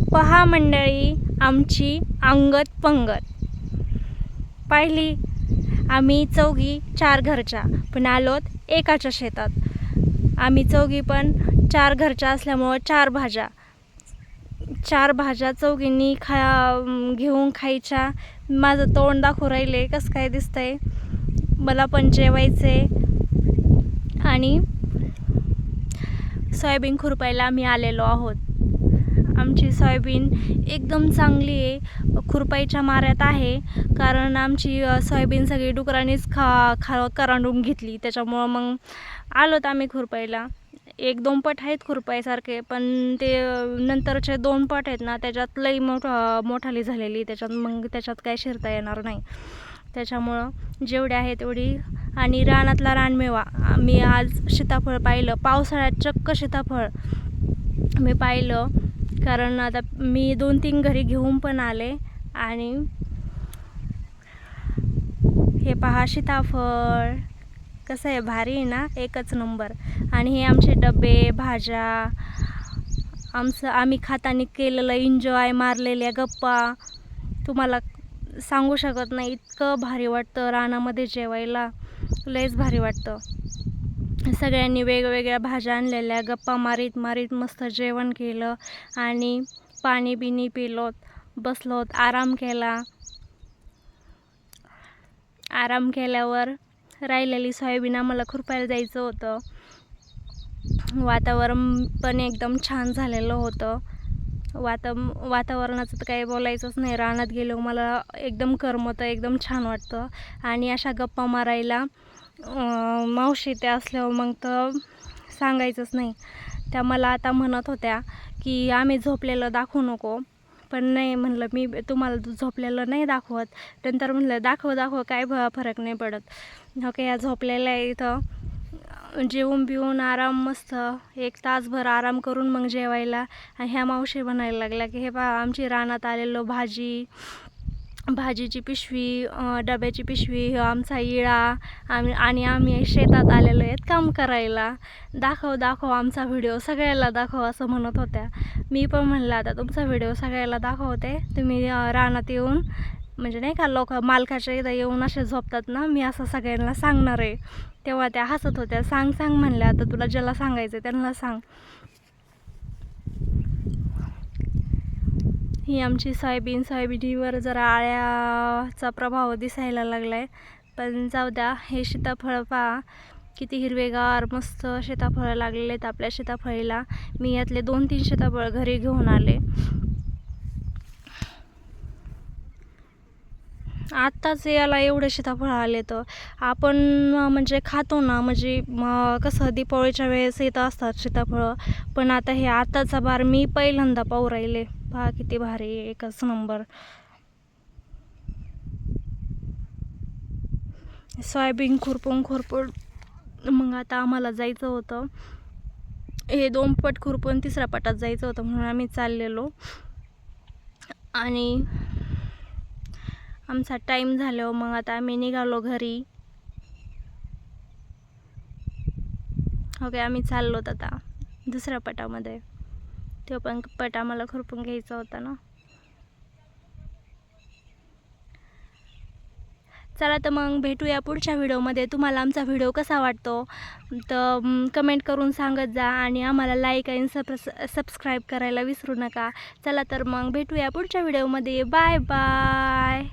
पहा मंडळी आमची अंगत पंगत पाहिली। आम्ही चौघी 4 घरच्या पण आलोत एकाच्या शेतात। आम्ही चौघी पण 4 घरच्या असल्यामुळे 4 भाज्या चौघींनी घेऊन खायच्या। माझं तोंड दाखवू राहिले कसं काय दिसतंय, मला पण जेवायचे। आणि सोयाबीन खुरपायला आम्ही आलेलो आहोत। आमची सोयाबीन एकदम चांगली आहे, खुरपायच्या माऱ्यात आहे, कारण आमची सोयाबीन सगळी डुकरांनीच करांडून घेतली। त्याच्यामुळं मग आलोत आम्ही खुरपायला। 1-2 पट आहेत खुरपायसारखे, पण ते नंतरचे 2 पट आहेत ना त्याच्यात लई मोठाली झालेली, त्याच्यात काय शिरता येणार नाही। त्याच्यामुळं जेवढे आहे तेवढी। आणि रानातला रानमेवा मी आज सीताफळ पाहिलं, पावसाळ्यात चक्क सीताफळ मी पाहिलं, कारण आता मी 2-3 घरी घेऊन पण आले। आणि हे पहा सीताफळ कसं आहे, भारी आहे ना, एकच नंबर। आणि हे आमचे डबे, भाज्या, आम्ही खाताना केलेलं एन्जॉय, मारलेल्या गप्पा तुम्हाला सांगू शकत नाही। इतकं भारी वाटतं रानामध्ये जेवायला, लयच भारी वाटतं। सगळ्यांनी वेगवेगळ्या भाज्या आणलेल्या, गप्पा मारीत मारीत मस्त जेवण केलं आणि पाणी बिनी पिलोत, बसलोत, आराम केला। आराम केल्यावर राहिलेली सोयाबीन आम्हाला खुरपायला जायचं होतं। वातावरण पण एकदम छान झालेलं होतं। वातावरणाचं तर काही बोलायचंच नाही। रानात गेलो मला एकदम करमतं, एकदम छान वाटतं। आणि अशा गप्पा मारायला मावशी त्या असल्यावर मग तर सांगायचंच नाही। त्या मला आता म्हणत होत्या की आम्ही झोपलेलं दाखवू नको, पण नाही म्हणलं मी तुम्हाला झोपलेलं नाही दाखवत। नंतर म्हणलं दाखव काय फरक नाही पडत। ओके, या झोपलेल्या इथं जेवून बिवून आराम, मस्त 1 तासभर आराम करून मग जेवायला। ह्या मावशी म्हणायला लागल्या की हे पहा आमची रानात आलेलो भाजीची पिशवी, डब्याची पिशवी, आमचा इळा, आणि आम्ही शेतात आलेलो आहेत काम करायला, दाखव आमचा व्हिडिओ सगळ्याला दाखव असं म्हणत होत्या। मी पण म्हणलं आता तुमचा व्हिडिओ सगळ्याला दाखवते, तुम्ही रानात येऊन म्हणजे नाही का लोक मालकाच्या इथं येऊन असे झोपतात ना, मी असं सगळ्यांना सांगणार आहे। तेव्हा त्या हसत होत्या, सांग म्हणल्या, आता तुला ज्याला सांगायचं त्यांना सांग। ही आमची सोयाबीनवर जरा आळ्याचा प्रभाव दिसायला लागलाय, पण जाऊ द्या। हे सीताफळ पहा किती हिरवेगार मस्त सीताफळ लागलेले आहेत आपल्या सीताफळीला। मी यातले 2-3 सीताफळ घरी घेऊन आले। आत्ताच याला एवढे सीताफळ आले, तर आपण म्हणजे खातो ना, म्हणजे कसं दीपावळीच्या वेळेस येत असतात सीताफळ, पण आता हे आताचा बार मी पहिल्यांदा पाहू राहिले। पहा किती भारी, एकच नंबर। सोयाबीन खुरपून मग आता आम्हाला जायचं होतं, हे 2 पट खुरपून 3ऱ्या पटात जायचं होतं, म्हणून आम्ही चाललेलो। आणि आमचा टाईम झाल्यावर मग आता आम्ही निघालो घरी। ओके, आम्ही चाललोत आता 2ऱ्या पटामध्ये, तो पण पट आम्हाला खुरपून घ्यायचा होता ना। चला तर मग भेटूया पुढच्या व्हिडिओमध्ये। तुम्हाला आमचा व्हिडिओ कसा वाटतो तर कमेंट करून सांगत जा, आणि आम्हाला लाईक आणि सबस्क्राईब करायला विसरू नका। चला तर मग भेटूया पुढच्या व्हिडिओमध्ये। Bye bye.